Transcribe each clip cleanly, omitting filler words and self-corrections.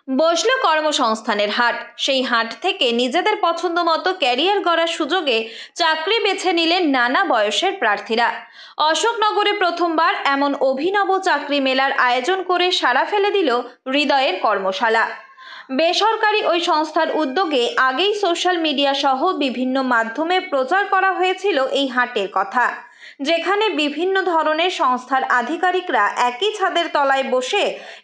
বসল কর্মসংস্থানের হাট। সেই হাট থেকে নিজেদের পছন্দ মতো ক্যারিয়ার গড়ার সুযোগে চাকরি বেছে নিলেন নানা বয়সের প্রার্থীরা। অশোকনগরে প্রথমবার এমন অভিনব চাকরি মেলার আয়োজন করে সাড়া ফেলে দিল হৃদয়ের কর্মশালা। বেসরকারি ওই সংস্থার উদ্যোগে আগেই সোশ্যাল মিডিয়া সহ বিভিন্ন মাধ্যমে প্রচার করা হয়েছিল এই হাটের কথা, যেখানে বিভিন্ন ধরনের সংস্থার আধিকারিকরা একই ছাদের তলায় বসে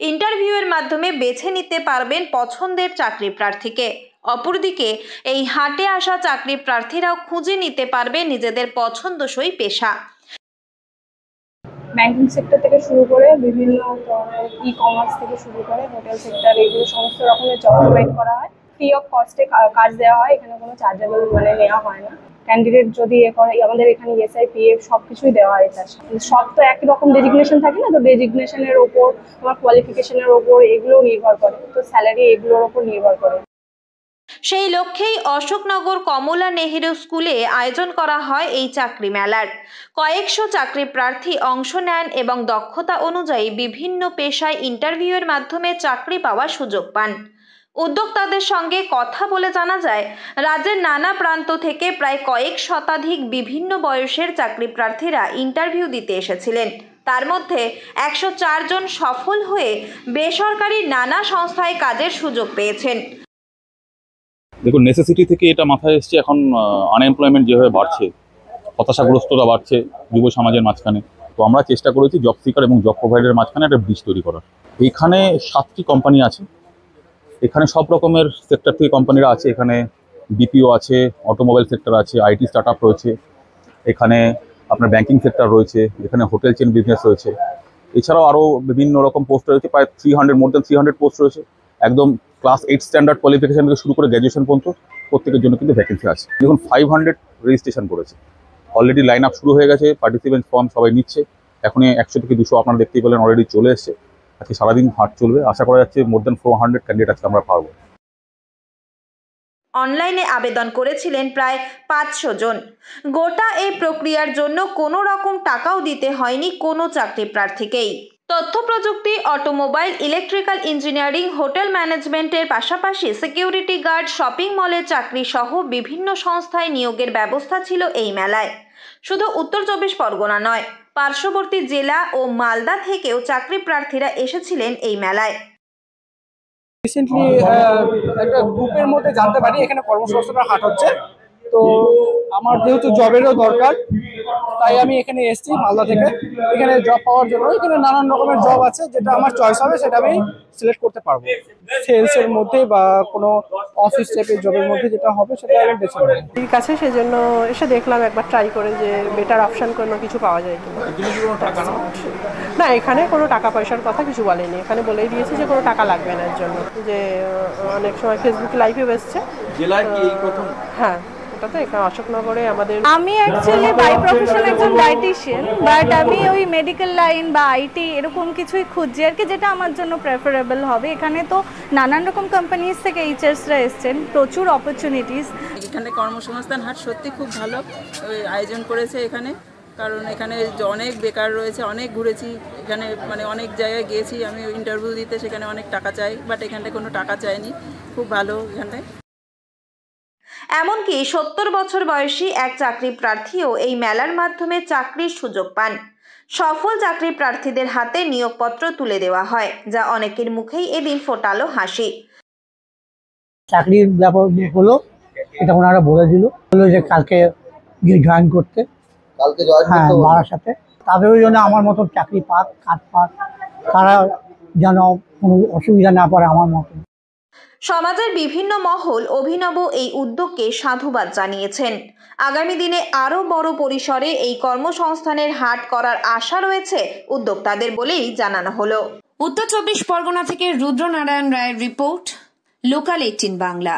ইন্টারভিউয়ের মাধ্যমে বেছে নিতে পারবেন পছন্দের চাকরি প্রার্থীকে। অপরদিকে এই হাটে আসা চাকরি প্রার্থীরাও খুঁজে নিতে পারবে নিজেদের পছন্দসই পেশা। ব্যাংকিং সেক্টর থেকে শুরু করে বিভিন্ন ধরনের ই-কমার্স থেকে শুরু করে হোটেল সেক্টর, এগুলো সমস্ত রকমের জব প্রোভাইড করা হয়। ফ্রি অফ কস্টে কাজ দেওয়া হয়, এখানে কোনো চার্জেবল নেওয়া হয় না। ক্যান্ডিডেট যদি করে, আমাদের এখানে এসআই পিএফ সব কিছুই দেওয়া হয়। তার সাথে সব তো একই রকম ডেজিগনেশন থাকে না, তো ডেজিগনেশনের ওপর, তোমার কোয়ালিফিকেশনের ওপর এগুলোও নির্ভর করে, তো স্যালারি এগুলোর ওপর নির্ভর করে। সেই লক্ষ্যেই অশোকনগর কমলা নেহেরু স্কুলে আয়োজন করা হয় এই চাকরি মেলার। কয়েকশো চাকরি প্রার্থী অংশ নেন এবং দক্ষতা অনুযায়ী বিভিন্ন পেশায় ইন্টারভিউয়ের মাধ্যমে চাকরি পাওয়ার সুযোগ পান। উদ্যোক্তাদের সঙ্গে কথা বলে জানা যায়, রাজ্যের নানা প্রান্ত থেকে প্রায় কয়েক শতাধিক বিভিন্ন বয়সের চাকরি প্রার্থীরা ইন্টারভিউ দিতে এসেছিলেন। তার মধ্যে 104 জন সফল হয়ে বেসরকারি নানা সংস্থায় কাজের সুযোগ পেয়েছেন। দেখুন, নেসেসিটি থেকে এটা মাথায় এসছে। এখন আনএমপ্লয়মেন্ট যেভাবে বাড়ছে, হতাশাগ্রস্ততা বাড়ছে যুব সমাজের মাঝখানে, তো আমরা চেষ্টা করেছি জব সিকার এবং জব প্রোভাইডারের মাঝখানে একটা ব্রিজ তৈরি করার। এইখানে 7টি কোম্পানি আছে, এখানে সব রকমের সেক্টর থেকে কোম্পানিরা আছে। এখানে বিপিও আছে, অটোমোবাইল সেক্টর আছে, আইটি স্টার্ট আপ রয়েছে, এখানে আপনার ব্যাংকিং সেক্টর রয়েছে, এখানে হোটেল চেন বিজনেস রয়েছে, এছাড়াও আরও বিভিন্ন রকম পোস্ট রয়েছে। প্রায় মোর দেন 300 পোস্ট রয়েছে। একদম ক্লাস 8 স্ট্যান্ডার্ড কোয়ালিফিকেশন থেকে শুরু করে গ্র্যাজুয়েশন পর্যন্ত প্রত্যেকের জন্য কিন্তু ভ্যাকেন্সি আছে। দেখুন, 500 রেজিস্ট্রেশন করেছে, অলরেডি লাইন আপ শুরু হয়ে গেছে, পার্টিসিপেন্ট ফর্ম সবাই নিচ্ছে। এখন 100 থেকে 200 আপনারা দেখতেই পেলেন অলরেডি চলে এসছে। আজকে সারাদিন হাট চলবে, আশা করা যাচ্ছে মোর দেন 400 ক্যান্ডিডেট আজকে আমরা পাবো। অনলাইনে আবেদন করেছিলেন প্রায় 500 জন। গোটা এই প্রক্রিয়ার জন্য কোনো রকম টাকাও দিতে হয়নি কোনো চাকরি প্রার্থীকেই। তথ্য প্রযুক্তি, অটোমোবাইল, ইলেকট্রিক্যাল ইঞ্জিনিয়ারিং, হোটেল ম্যানেজমেন্টের পাশাপাশি সিকিউরিটি গার্ড, শপিং মলের চাকরি সহ বিভিন্ন সংস্থায় নিয়োগের ব্যবস্থা ছিল এই মেলায়। শুধু উত্তর 24 পরগনা নয়, পার্শ্ববর্তী জেলা ও মালদা থেকেও চাকরি প্রার্থীরা এসেছিলেন এই মেলায়। রিসেন্টলি একটা গ্রুপের মধ্যে জানতে পারি এখানে কর্মসংস্থানের হাট হচ্ছে, তো আমার যেহেতু জবেরও দরকার, তাই আমি এখানে এসেছি মালদা থেকে এখানে জব পাওয়ার জন্য। এখানে নানান রকমের জব আছে, যেটা আমার চয়েস হবে সেটা আমি সিলেক্ট করতে পারবো। সেলসের মধ্যে বা কোনো অফিস টাইপের জবের মধ্যে যেটা হবে সেটা আমি বেছে নেব। ঠিক আছে, সেজন্য এসে দেখলাম, একবার ট্রাই করে যে বেটার অপশন কোনো কিছু পাওয়া যায় কিনা। না, এখানে কোনো টাকা পয়সার কথা কিছু বলেনি, এখানে বলেই দিয়েছে যে কোনো টাকা লাগবে না এর জন্য। যে অনেক সময় ফেসবুক লাইভে এসছে। হ্যাঁ, অশোকনগরে আমাদের। আমি অ্যাকচুয়ালি বাই প্রফেশন একজন ডায়েটিশিয়ান, বাট আমি ওই মেডিকেল লাইন বা আইটি এরকম কিছুই খুঁজছি আর কি, যেটা আমার জন্য প্রেফারেবল হবে। এখানে তো নানান রকম কোম্পানিজ থেকে এইচআরসরা এসছেন, প্রচুর অপরচুনিটিস। এখানে কর্মসংস্থান হাট সত্যি খুব ভালো আয়োজন করেছে এখানে, কারণ এখানে অনেক বেকার রয়েছে। অনেক ঘুরেছি এখানে, অনেক জায়গায় গিয়েছি আমি ইন্টারভিউ দিতে, সেখানে অনেক টাকা চাই, বাট এখানটায় কোনো টাকা চায়নি। খুব ভালো এখানটায়। এমনকি 70 বছর বয়সী এক চাকরি প্রার্থীও এই মেলার মাধ্যমে চাকরির সুযোগ পান। সফল চাকরি প্রার্থীদের হাতে নিয়োগপত্র তুলে দেওয়া হয়, যা অনেকের মুখেই এদিন ফোটালো হাসি। চাকরির ব্যাপার হলো, এটা ওনারা বলে দিল যে কালকে গিয়ে জয়েন করতে, হ্যাঁ মারার সাথে। তাদের জন্য আমার মতো চাকরি পাক, কাজ পাক, তারা যেন কোনো অসুবিধা না পড়ে আমার মতো। সমাজের বিভিন্ন মহল অভিনব এই উদ্যোগকে সাধুবাদ জানিয়েছেন। আগামী দিনে আরও বড় পরিসরে এই কর্মসংস্থানের হাট করার আশা রয়েছে উদ্যোক্তাদের বলেই জানানো হলো। উত্তর 24 পরগনা থেকে রুদ্রনারায়ণ রায়ের রিপোর্ট, লোকাল 18 বাংলা।